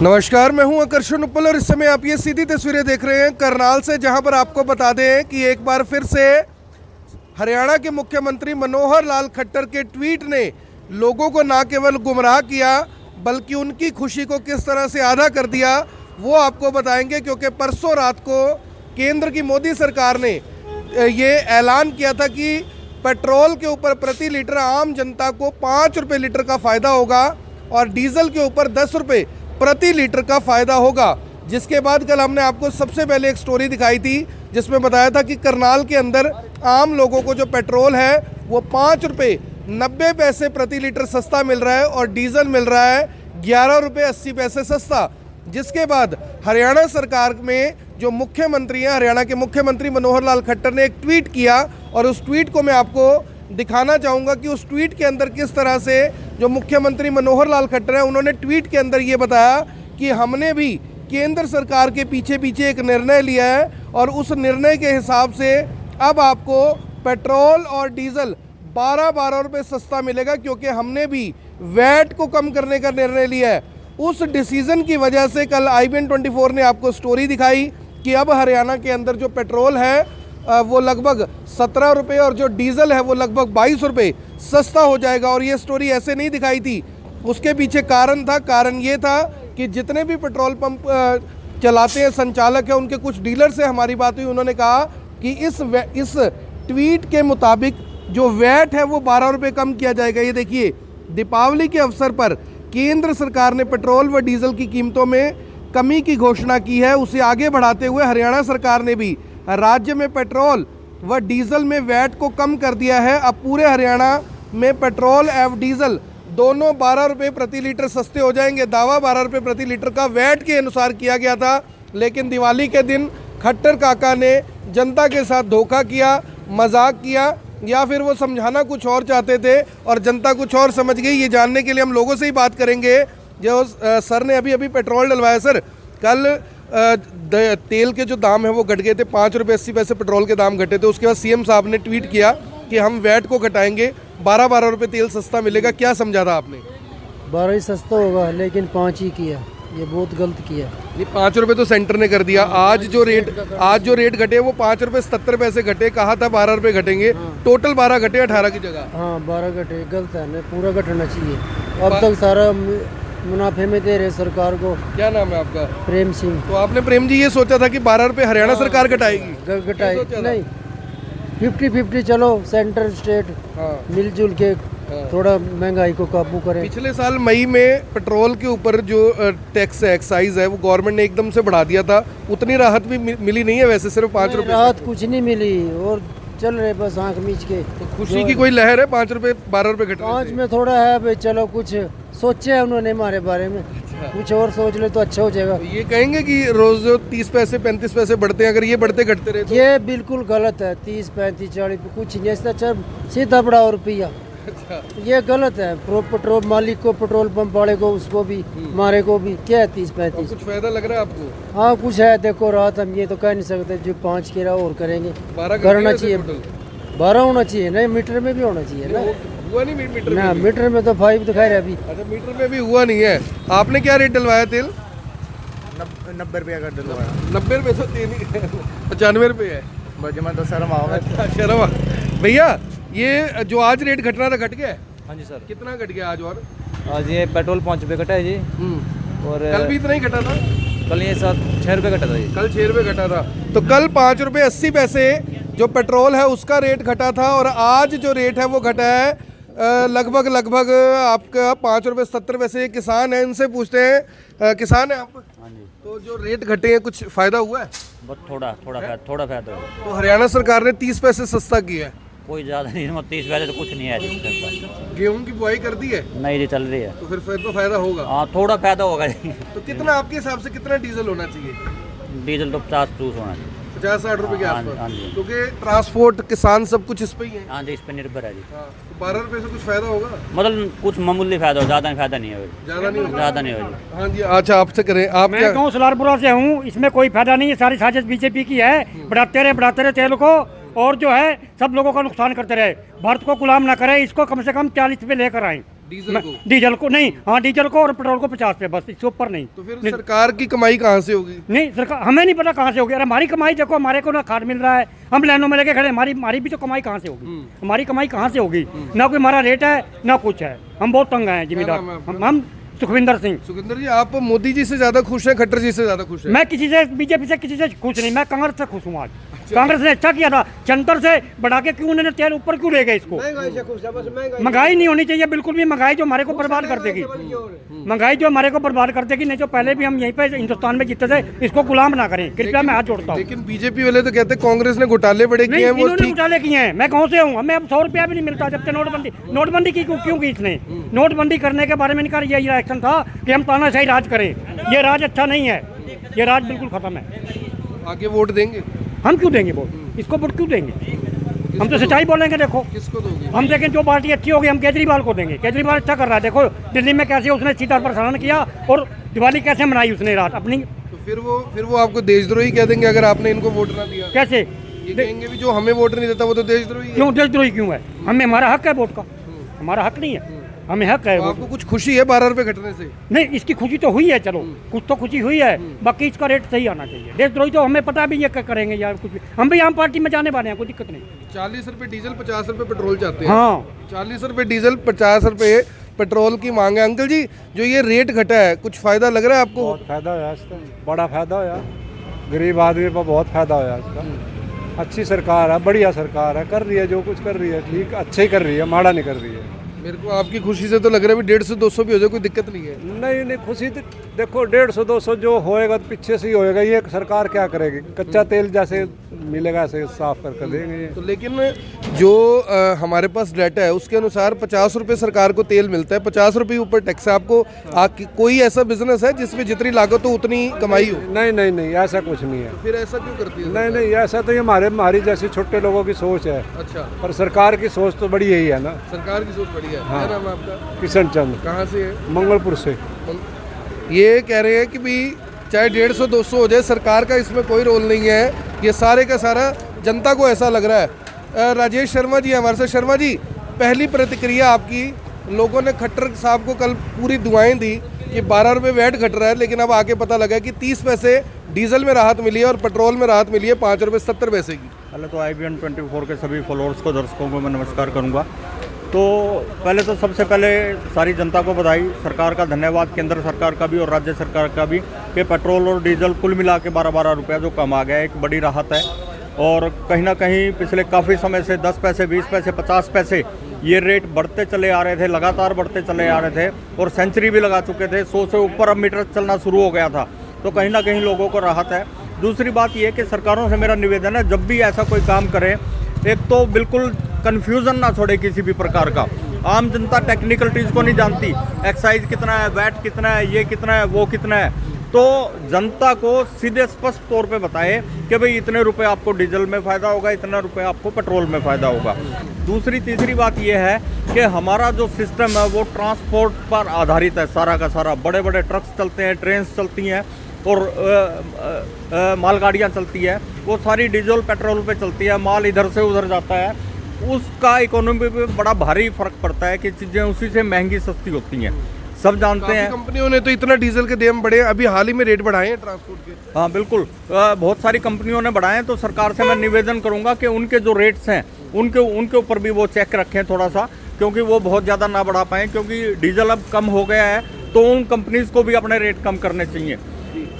नमस्कार, मैं हूं आकर्षण उपल और इस समय आप ये सीधी तस्वीरें देख रहे हैं करनाल से, जहां पर आपको बता दें कि एक बार फिर से हरियाणा के मुख्यमंत्री मनोहर लाल खट्टर के ट्वीट ने लोगों को न केवल गुमराह किया बल्कि उनकी खुशी को किस तरह से आधा कर दिया वो आपको बताएंगे। क्योंकि परसों रात को केंद्र की मोदी सरकार ने ये ऐलान किया था कि पेट्रोल के ऊपर प्रति लीटर आम जनता को 5 रुपये लीटर का फ़ायदा होगा और डीजल के ऊपर 10 रुपये प्रति लीटर का फ़ायदा होगा। जिसके बाद कल हमने आपको सबसे पहले एक स्टोरी दिखाई थी जिसमें बताया था कि करनाल के अंदर आम लोगों को जो पेट्रोल है वो 5 रुपये 90 पैसे प्रति लीटर सस्ता मिल रहा है और डीजल मिल रहा है 11 रुपये 80 पैसे सस्ता। जिसके बाद हरियाणा सरकार में जो मुख्यमंत्री हैं, हरियाणा के मुख्यमंत्री मनोहर लाल खट्टर ने एक ट्वीट किया और उस ट्वीट को मैं आपको दिखाना चाहूँगा कि उस ट्वीट के अंदर किस तरह से जो मुख्यमंत्री मनोहर लाल खट्टर हैं उन्होंने ट्वीट के अंदर ये बताया कि हमने भी केंद्र सरकार के पीछे पीछे एक निर्णय लिया है और उस निर्णय के हिसाब से अब आपको पेट्रोल और डीजल 12-12 रुपये सस्ता मिलेगा, क्योंकि हमने भी वैट को कम करने का निर्णय लिया है। उस डिसीज़न की वजह से कल IBN 24 ने आपको स्टोरी दिखाई कि अब हरियाणा के अंदर जो पेट्रोल है वो लगभग 17 रुपये और जो डीजल है वो लगभग 22 रुपये सस्ता हो जाएगा। और ये स्टोरी ऐसे नहीं दिखाई थी, उसके पीछे कारण ये था कि जितने भी पेट्रोल पंप चलाते हैं संचालक हैं उनके कुछ डीलर से हमारी बात हुई। उन्होंने कहा कि इस ट्वीट के मुताबिक जो वैट है वो 12 रुपये कम किया जाएगा। ये देखिए, दीपावली के अवसर पर केंद्र सरकार ने पेट्रोल व डीजल की कीमतों में कमी की घोषणा की है। उसे आगे बढ़ाते हुए हरियाणा सरकार ने भी राज्य में पेट्रोल व डीजल में वैट को कम कर दिया है। अब पूरे हरियाणा में पेट्रोल एवं डीजल दोनों 12 रुपये प्रति लीटर सस्ते हो जाएंगे। दावा 12 रुपये प्रति लीटर का वैट के अनुसार किया गया था, लेकिन दिवाली के दिन खट्टर काका ने जनता के साथ धोखा किया, मजाक किया, या फिर वो समझाना कुछ और चाहते थे और जनता कुछ और समझ गई। ये जानने के लिए हम लोगों से ही बात करेंगे। जो सर ने अभी पेट्रोल डलवाया। सर, कल तेल के जो दाम है वो घट गए थे, 5 रुपये 80 पैसे पेट्रोल के दाम घटे थे। उसके बाद CM साहब ने ट्वीट किया कि हम वैट को घटाएंगे, 12-12 रुपये तेल सस्ता मिलेगा। क्या समझा था आपने? 12 ही सस्ता होगा, लेकिन 5 ही किया, ये बहुत गलत किया। ये 5 रुपये तो सेंटर ने कर दिया। आज जो रेट घटे वो 5 रुपये 77 पैसे घटे। कहा था 12 रुपये घटेंगे, टोटल 12 घटे 18 की जगह। हाँ, 12 घटे, गलत है ना, पूरा घटना चाहिए। अब तक सारा मुनाफे में दे रहे सरकार को। क्या नाम है आपका? प्रेम सिंह। तो आपने प्रेम जी ये सोचा था कि 12 रुपये हरियाणा सरकार घटाएगी? घटाएगी नहीं, 50-50 चलो, सेंटर स्टेट मिलजुल के थोड़ा महंगाई को काबू करें। पिछले साल मई में पेट्रोल के ऊपर जो टैक्स है, एक्साइज है, वो गवर्नमेंट ने एकदम से बढ़ा दिया था। उतनी राहत भी मिली नहीं है वैसे, सिर्फ 5 रुपये राहत कुछ नहीं मिली और चल रहे बस आंख मीच के। तो खुशी की कोई लहर है? 5 रुपये 12 रुपये घटे? 5 में थोड़ा है भाई, चलो कुछ सोचे है उन्होंने हमारे बारे में। कुछ और सोच ले तो अच्छा हो जाएगा। तो ये कहेंगे कि रोज जो 30 पैसे 35 पैसे बढ़ते हैं, अगर ये बढ़ते घटते रहे तो? ये बिल्कुल गलत है। 30 35 40 कुछ नहीं, अच्छा सीधा बढ़ाओ रुपया। ये गलत है। पेट्रोल मालिक को, पेट्रोल पंप वाले को, उसको भी, हमारे को भी क्या है 30 35। कुछ फायदा लग रहा है आपको? हाँ कुछ है। देखो रात हम ये तो कह नहीं सकते, जो 5 की रहा और करेंगे, 12 करना चाहिए। 12 होना चाहिए, नहीं मीटर में भी होना चाहिए ना। हुआ नहीं मीटर ना, मीटर में तो 5 दिखाई रहा अभी। अच्छा, मीटर में भी हुआ नहीं है। आपने क्या रेट डलवाया तेल? 90 रुपये का डलवाया। 90 रुपये तो तेल 95 रुपये है। मैं तो शर्म आओगे। अच्छा, शर्म। भैया, ये जो आज रेट घटना था घट गया? हाँ जी सर। कितना घट गया आज? और आज ये पेट्रोल 5 रुपये घटा है जी। और कल भी इतना ही घटा था? कल ये 6 रुपये घटा था जी। कल 6 रुपये घटा था। तो कल 5 रुपये 80 पैसे जो पेट्रोल है उसका रेट घटा था और आज जो रेट है वो घटा है लगभग आपका 5 रुपये 70 पैसे। किसान है, इनसे पूछते हैं। किसान है आप? हाँ जी। तो जो रेट घटे हैं कुछ फ़ायदा हुआ है? बहुत थोड़ा फायदा है। तो हरियाणा सरकार ने 30 पैसे सस्ता किया है। कोई ज़्यादा नहीं, 30 पैसे तो कुछ नहीं है जी। गेहूं की बुआई कर दी है? नहीं जी, चल रही है। तो फिर तो फायदा होगा। हाँ, थोड़ा फायदा होगा जी। तो कितना आपके हिसाब से कितना डीजल होना चाहिए? डीजल तो 50 प्लस होना चाहिए, 50-60 रुपए के हाँ आसपास, जी। क्योंकि ट्रांसपोर्ट, किसान सब कुछ इस पे ही है। हाँ जी, इस पर निर्भर है जी। हाँ, तो 12 रुपए से कुछ फायदा होगा? मतलब कुछ मामूली फायदा हो, ज़्यादा फायदा नहीं है। ज़्यादा नहीं होगा? ज़्यादा नहीं होगा। हाँ जी, अच्छा आपसे करें। आप मैं क्या? कहूँ सलारपुरा से हूँ, इसमें कोई फायदा नहीं है। सारी साजिश बीजेपी की है। बढ़ाते रहे तेल को और जो है सब लोगों का नुकसान करते रहे। भारत को गुलाम ना करें, इसको कम से कम 40 पे लेकर आए। डीजल को नहीं, हाँ डीजल को और पेट्रोल को 50 पे, बस इससे ऊपर नहीं। तो फिर सरकार की कमाई कहाँ से होगी? नहीं सरकार, हमें नहीं पता कहाँ से होगी। अरे हमारी कमाई देखो, हमारे को ना खाद मिल रहा है, हम लाइनों में लगे खड़े, हमारी भी तो कमाई कहाँ से होगी? हमारी कमाई कहाँ से होगी? ना कोई हमारा रेट है ना कुछ है, हम बहुत तंग हैं जिम्मेदार। नाम है आपका? हम सुखविंदर सिंह। सुखविंदर जी, आप मोदी जी से ज्यादा खुश हैं, खट्टर जी से ज्यादा खुश हैं? मैं किसी से, बीजेपी से किसी से खुश नहीं, मैं कांग्रेस से खुश हूँ आज। कांग्रेस ने अच्छा किया था, सेंटर से बढ़ा के क्यों उन्होंने तेल ऊपर क्यों ले गए इसको? महंगाई नहीं होनी चाहिए बिल्कुल भी, महंगाई जो हमारे को बर्बाद कर देगी, महंगाई जो हमारे को बर्बाद कर देगी। नहीं तो पहले भी हम यहीं पे हिंदुस्तान में जीते थे, इसको गुलाम ना करें कृपया, मैं हाथ जोड़ता हूँ। लेकिन बीजेपी वाले तो कहते हैं कांग्रेस ने घोटाले बड़े किए नहीं, हैं, वो इन्होंने ठीक। घोटाले किए हैं। मैं गाँव से हूँ, हमें अब 100 रुपया भी नहीं मिलता जब से नोटबंदी की क्यों की इसने? नोटबंदी करने के बारे में इनका यही रिएक्शन था कि हम तानाशाही राज करें। ये राज अच्छा नहीं है, ये राज बिल्कुल खत्म है। आगे वोट देंगे? हम क्यों देंगे वोट? इसको वोट क्यों देंगे? हम तो सच्चाई बोलेंगे। देखो किसको दोगे? हम देखें जो पार्टी अच्छी होगी हम केजरीवाल को देंगे। केजरीवाल अच्छा कर रहा है, देखो दिल्ली में कैसे उसने सीता प्रसारण किया और दिवाली कैसे मनाई उसने रात अपनी। तो फिर वो आपको देशद्रोही कह देंगे अगर आपने इनको वोट ना दिया? कैसे ये कहेंगे भी जो हमें वोट नहीं देता वो तो देशद्रोही है। क्यों देशद्रोही क्यों है? हमें हमारा हक है वोट का, हमारा हक नहीं है, हमें हक है तो वोट। आपको कुछ खुशी है 12 रुपए घटने से? नहीं, इसकी खुशी तो हुई है, चलो कुछ तो खुशी हुई है, बाकी इसका रेट सही आना चाहिए। देशद्रोही तो हमें पता भी ये करेंगे यार, कुछ भी हम भी आम पार्टी में जाने वाले हैं, कोई दिक्कत नहीं। 40 रुपए डीजल 50 रुपए पेट्रोल चाहते हैं। हाँ 40 रुपए डीजल 50 रुपए पेट्रोल की मांग है। अंकल जी, जो ये रेट घटा है कुछ फायदा लग रहा है आपको? बहुत फायदा होया इसका, बड़ा फायदा होया, गरीब आदमी पर बहुत फायदा होया इसका। अच्छी सरकार है, बढ़िया सरकार है, कर रही है जो कुछ कर रही है, ठीक अच्छे ही कर रही है, माड़ा नहीं कर रही है। मेरे को आपकी खुशी से तो लग रहा है 150-200 भी हो जाए कोई दिक्कत नहीं है। नहीं नहीं, खुशी देखो 150-200 जो होएगा तो पीछे से ही होएगा। ये सरकार क्या करेगी? कच्चा तेल जैसे मिलेगा ऐसे साफ करके देंगे ये। तो लेकिन जो हमारे पास डाटा है उसके अनुसार 50 रुपए सरकार को तेल मिलता है, 50 रुपए ऊपर टैक्स है। आपको कोई ऐसा बिजनेस है जिसमें जितनी लागत हो उतनी कमाई हो? नहीं नहीं नहीं, ऐसा कुछ नहीं है। फिर ऐसा क्यों करती है? नहीं नहीं, ऐसा तो ये हमारी जैसे छोटे लोगों की सोच है, अच्छा, पर सरकार की सोच तो बड़ी यही है ना। सरकार की सोच बढ़िया है। हाँ। क्या नाम है आपका? किशन चंद, कहाँ से है? मंगलपुर से। ये कह रहे हैं कि भी चाहे 150-200 हो जाए, सरकार का इसमें कोई रोल नहीं है, ये सारे का सारा जनता को ऐसा लग रहा है। राजेश शर्मा जी हमारे साथ। शर्मा जी, पहली प्रतिक्रिया आपकी, लोगों ने खट्टर साहब को कल पूरी दुआएं दी कि 12 रुपये वैट घट रहा है, लेकिन अब आके पता लगा कि 30 पैसे डीजल में राहत मिली है और पेट्रोल में राहत मिली है 5 रुपये 70 पैसे की। पहले तो IBN 24 के सभी फॉलोअर्स को, दर्शकों को मैं नमस्कार करूंगा। तो पहले तो सबसे पहले सारी जनता को बधाई, सरकार का धन्यवाद, केंद्र सरकार का भी और राज्य सरकार का भी, कि पेट्रोल और डीजल कुल मिला के 12-12 रुपया जो कम आ गया है, एक बड़ी राहत है। और कहीं ना कहीं पिछले काफ़ी समय से 10 पैसे, 20 पैसे, 50 पैसे ये रेट बढ़ते चले आ रहे थे, लगातार बढ़ते चले आ रहे थे और सेंचुरी भी लगा चुके थे। 100 से ऊपर अब मीटर चलना शुरू हो गया था, तो कहीं ना कहीं लोगों को राहत है। दूसरी बात ये कि सरकारों से मेरा निवेदन है, जब भी ऐसा कोई काम करें, एक तो बिल्कुल कन्फ्यूज़न ना छोड़े किसी भी प्रकार का। आम जनता टेक्निकलिटीज़ को नहीं जानती, एक्साइज कितना है, वैट कितना है, ये कितना है, वो कितना है। तो जनता को सीधे स्पष्ट तौर पे बताए कि भाई इतने रुपए आपको डीजल में फ़ायदा होगा, इतना रुपए आपको पेट्रोल में फ़ायदा होगा। दूसरी तीसरी बात यह है कि हमारा जो सिस्टम है वो ट्रांसपोर्ट पर आधारित है, सारा का सारा। बड़े बड़े ट्रक्स चलते हैं, ट्रेन्स चलती हैं और मालगाड़ियाँ चलती है, वो सारी डीजल पेट्रोल पे चलती है। माल इधर से उधर जाता है, उसका इकोनॉमी पे बड़ा भारी फर्क पड़ता है कि चीज़ें उसी से महंगी सस्ती होती हैं, सब जानते हैं। कंपनियों ने तो इतना डीजल के दाम बढ़े, अभी हाल ही में रेट बढ़ाए हैं ट्रांसपोर्ट के। हाँ बिल्कुल, बहुत सारी कंपनियों ने बढ़ाए हैं। तो सरकार से मैं निवेदन करूंगा कि उनके जो रेट्स हैं उनके ऊपर भी वो चेक रखें थोड़ा सा, क्योंकि वो बहुत ज़्यादा ना बढ़ा पाएँ, क्योंकि डीजल अब कम हो गया है तो उन कंपनीज़ को भी अपने रेट कम करने चाहिए।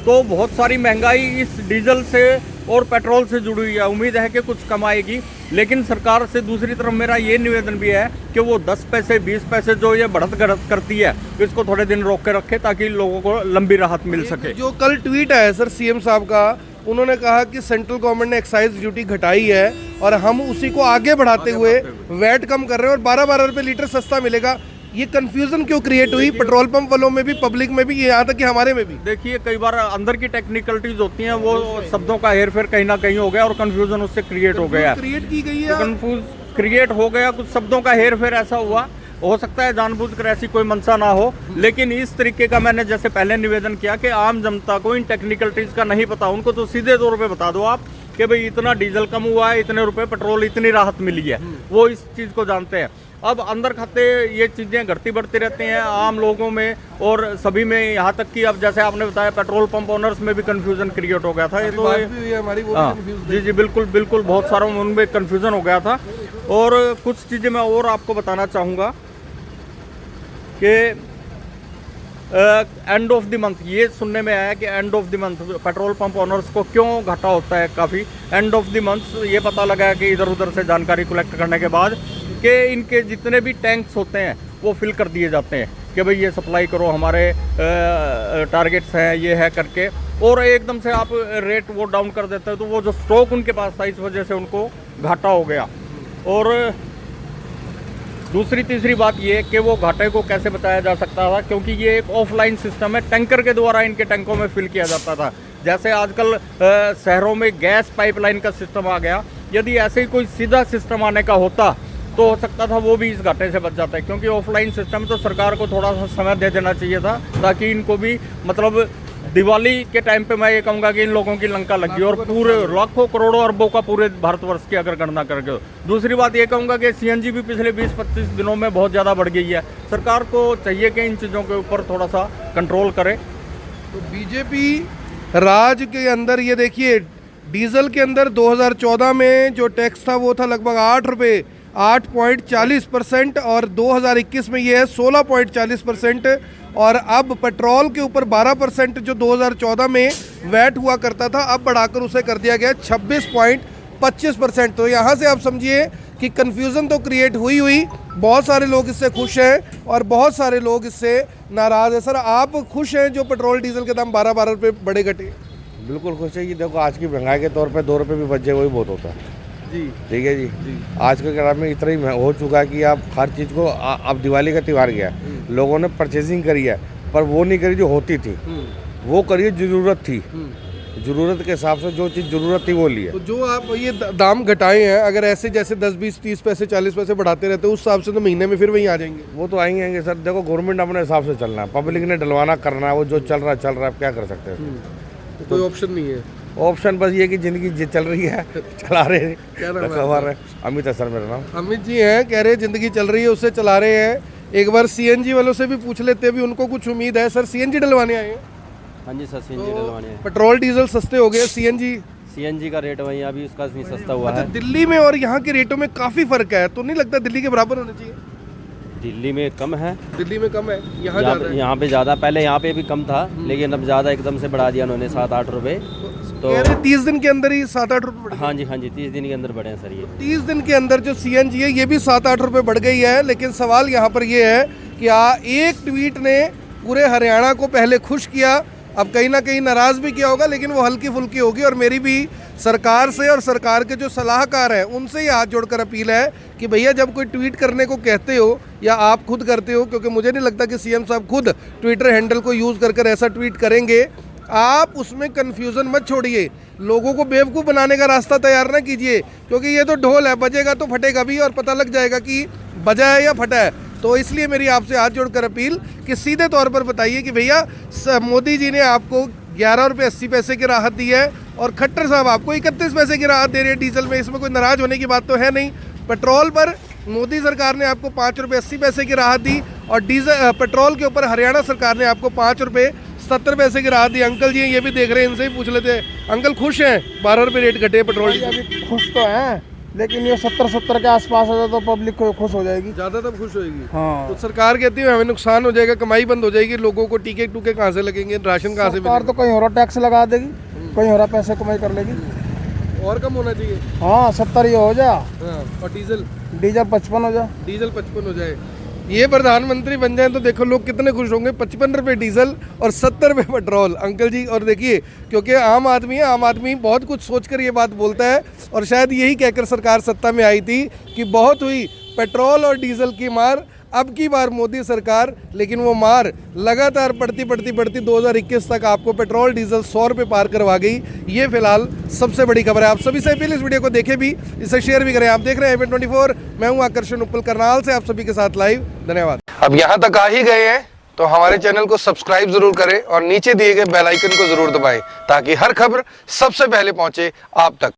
तो बहुत सारी महंगाई इस डीजल से और पेट्रोल से जुड़ी हुई है, उम्मीद है कि कुछ कम आएगी। लेकिन सरकार से दूसरी तरफ मेरा ये निवेदन भी है कि वो 10 पैसे 20 पैसे जो ये बढ़त घटत करती है, इसको थोड़े दिन रोक के रखे ताकि लोगों को लंबी राहत मिल सके। जो कल ट्वीट आया सर सीएम साहब का, उन्होंने कहा कि सेंट्रल गवर्नमेंट ने एक्साइज ड्यूटी घटाई है और हम उसी को आगे बढ़ाते हुए वैट कम कर रहे हैं और 12-12 रुपये लीटर सस्ता मिलेगा। ये कंफ्यूजन क्यों क्रिएट हुई पेट्रोल पंप वालों में भी, पब्लिक में भी, यहाँ तक कि हमारे में भी? देखिए, कई बार अंदर की टेक्निकलिटीज होती हैं, वो शब्दों का हेरफेर कहीं ना कहीं हो गया और कंफ्यूजन उससे क्रिएट हो गया, क्रिएट की गई है, कंफ्यूज क्रिएट हो गया, कुछ शब्दों का हेरफेर ऐसा हुआ। हो सकता है जानबूझकर ऐसी कोई मंशा ना हो, लेकिन इस तरीके का मैंने जैसे पहले निवेदन किया कि आम जनता को इन टेक्निकलिटीज का नहीं पता, उनको तो सीधे तौर पे बता दो आप कि भाई इतना डीजल कम हुआ है, इतने रुपए पेट्रोल, इतनी राहत मिली है, वो इस चीज़ को जानते हैं। अब अंदर खाते ये चीज़ें घटती बढ़ती रहती हैं आम लोगों में और सभी में, यहाँ तक कि अब जैसे आपने बताया पेट्रोल पंप ओनर्स में भी कंफ्यूजन क्रिएट हो गया था। ये तो हमारी वो हाँ जी जी बिल्कुल बिल्कुल, बहुत सारों में उनमें कंफ्यूजन हो गया था। और कुछ चीज़ें मैं और आपको बताना चाहूँगा कि एंड ऑफ द मंथ, ये सुनने में आया कि end of the month petrol pump owners को क्यों घाटा होता है काफ़ी। एंड ऑफ द मंथ ये पता लगा है कि इधर उधर से जानकारी कलेक्ट करने के बाद कि इनके जितने भी टैंक्स होते हैं वो फिल कर दिए जाते हैं कि भाई ये सप्लाई करो, हमारे टारगेट्स हैं, ये है करके, और एकदम से आप रेट वो डाउन कर देते हैं तो वो जो स्टॉक उनके पास था इस वजह से उनको घाटा हो गया। और दूसरी तीसरी बात ये कि वो घाटे को कैसे बचाया जा सकता था, क्योंकि ये एक ऑफलाइन सिस्टम है, टैंकर के द्वारा इनके टैंकों में फिल किया जाता था। जैसे आजकल शहरों में गैस पाइपलाइन का सिस्टम आ गया, यदि ऐसे ही कोई सीधा सिस्टम आने का होता तो हो सकता था वो भी इस घाटे से बच जाता है। क्योंकि ऑफलाइन सिस्टम तो सरकार को थोड़ा सा समय दे देना चाहिए था ताकि इनको भी, मतलब दिवाली के टाइम पे मैं ये कहूँगा कि इन लोगों की लंका लगी और पूरे लाखों करोड़ों अरबों का पूरे भारतवर्ष की अगर गणना करके। दूसरी बात ये कहूँगा कि सीएनजी भी पिछले 20-25 दिनों में बहुत ज़्यादा बढ़ गई है। सरकार को चाहिए कि इन चीज़ों के ऊपर थोड़ा सा कंट्रोल करे। तो बीजेपी राज के अंदर ये देखिए, डीजल के अंदर 2014 में जो टैक्स था वो था लगभग 8 रुपये 8.40%, और 2021 में ये है 16.40%, और अब पेट्रोल के ऊपर 12% जो 2014 में वैट हुआ करता था अब बढ़ाकर उसे कर दिया गया 26.25%। तो यहाँ से आप समझिए कि कन्फ्यूज़न तो क्रिएट हुई, बहुत सारे लोग इससे खुश हैं और बहुत सारे लोग इससे नाराज़ हैं। सर, आप खुश हैं जो पेट्रोल डीजल के दाम 12-12 रुपये बड़े घटे? बिल्कुल खुश है कि देखो आज की महंगाई के तौर पे 2 रुपये भी बच जाए वही बहुत होता है जी। ठीक है जी। आज के ग्राम में इतना ही हो चुका है कि आप हर चीज़ को, अब दिवाली का त्यौहार गया, लोगों ने परचेजिंग करी है पर वो नहीं करी जो होती थी, वो करी ज़रूरत थी, ज़रूरत के हिसाब से जो चीज़ ज़रूरत थी वो ली है। तो जो आप ये दाम घटाए हैं, अगर ऐसे जैसे 10, 20, 30 पैसे 40 पैसे बढ़ाते रहते उस हिसाब से तो महीने में फिर वहीं आ जाएंगे। वो तो आएंगे सर। देखो गवर्नमेंट अपने हिसाब से चलना है, पब्लिक ने डलवाना करना है, वो जो चल रहा है अब क्या कर सकते हैं। तो कोई ऑप्शन नहीं है। ऑप्शन बस ये कि ज़िंदगी चल रही है, चला रहे हैं। क्या नाम है खबर है अमित है सर मेरा नाम। अमित जी हैं, कह रहे हैं ज़िंदगी चल रही है उससे चला रहे हैं। एक बार सीएनजी वालों से भी पूछ लेते हैं, भी उनको कुछ उम्मीद है। सर, सीएनजी डलवाने आए हैं? हाँ जी सर, सीएनजी डलवाने हैं। पेट्रोल डीजल सस्ते हो गए, सीएनजी का रेट वही अभी उसका नहीं सस्ता हुआ है। दिल्ली में और यहाँ के रेटों में काफ़ी फर्क है, तो नहीं लगता दिल्ली के बराबर होना चाहिए? दिल्ली में कम है, दिल्ली में कम है, यहाँ ज़्यादा है। यहाँ पे ज़्यादा, पहले यहाँ पे भी कम था लेकिन अब ज़्यादा एकदम से बढ़ा दिया उन्होंने 7-8 रुपये। तो 30 दिन के अंदर ही 7-8 रुपये बढ़े? हाँ जी 30 दिन के अंदर बढ़े हैं सर। ये 30 दिन के अंदर जो सीएनजी है ये भी 7-8 रुपये बढ़ गई है। लेकिन सवाल यहाँ पर ये है कि एक ट्वीट ने पूरे हरियाणा को पहले खुश किया, अब कहीं ना कहीं नाराज़ भी किया होगा, लेकिन वो हल्की फुल्की होगी। और मेरी भी सरकार से और सरकार के जो सलाहकार हैं उनसे ही हाथ जोड़कर अपील है कि भैया जब कोई ट्वीट करने को कहते हो या आप खुद करते हो, क्योंकि मुझे नहीं लगता कि सीएम साहब खुद ट्विटर हैंडल को यूज़ कर ऐसा ट्वीट करेंगे, आप उसमें कन्फ्यूज़न मत छोड़िए, लोगों को बेवकूफ़ बनाने का रास्ता तैयार ना कीजिए, क्योंकि ये तो ढोल है, बजेगा तो फटेगा भी और पता लग जाएगा कि बजा है या फटा है। तो इसलिए मेरी आपसे हाथ जोड़कर अपील कि सीधे तौर पर बताइए कि भैया मोदी जी ने आपको 11 रुपये 80 पैसे की राहत दी है और खट्टर साहब आपको 31 पैसे की राहत दे रहे हैं डीजल में, इसमें कोई नाराज़ होने की बात तो है नहीं। पेट्रोल पर मोदी सरकार ने आपको 5 रुपये 80 पैसे की राहत दी और डीजल पेट्रोल के ऊपर हरियाणा सरकार ने आपको 5 रुपये 70 पैसे की राहत दी। अंकल जी ये भी देख रहे हैं, इनसे ही पूछ लेते हैं। अंकल खुश हैं 12 रुपये रेट घटे पेट्रोल? अभी खुश तो हैं, लेकिन ये 70-70 के आसपास आ जाए तो पब्लिक को खुश हो जाएगी, ज़्यादा तब खुश होएगी। हाँ। तो सरकार कहती है हमें नुकसान हो जाएगा, कमाई बंद हो जाएगी, लोगों को टीके टूके कहाँ से लगेंगे, राशन कहाँ से सरकार तो कहीं और टैक्स लगा देगी, कहीं और पैसे कमाई कर लेगी। और कम होना चाहिए। हाँ 70 ही हो जा। हाँ, और डीजल 55 हो जा, डीजल 55 हो जाए, ये प्रधानमंत्री बन जाए तो देखो लोग कितने खुश होंगे। 55 रुपये डीजल और 70 रुपये पेट्रोल। अंकल जी, और देखिए क्योंकि आम आदमी है, आम आदमी बहुत कुछ सोचकर ये बात बोलता है और शायद यही कहकर सरकार सत्ता में आई थी कि बहुत हुई पेट्रोल और डीजल की मार, अब की बार मोदी सरकार, लेकिन वो मार लगातार बढ़ती 2021 तक आपको पेट्रोल डीजल 100 रुपये पार करवा गई। ये फिलहाल सबसे बड़ी खबर है। आप सभी से अपील, इस वीडियो को देखें भी, इसे शेयर भी करें। आप देख रहे हैं इवेंट 24, मैं हूं आकर्षण उपल करनाल से, आप सभी के साथ लाइव। धन्यवाद। अब यहाँ तक आ ही गए हैं तो हमारे चैनल को सब्सक्राइब जरूर करें और नीचे दिए गए बेल आइकन को जरूर दबाएं ताकि हर खबर सबसे पहले पहुंचे आप तक।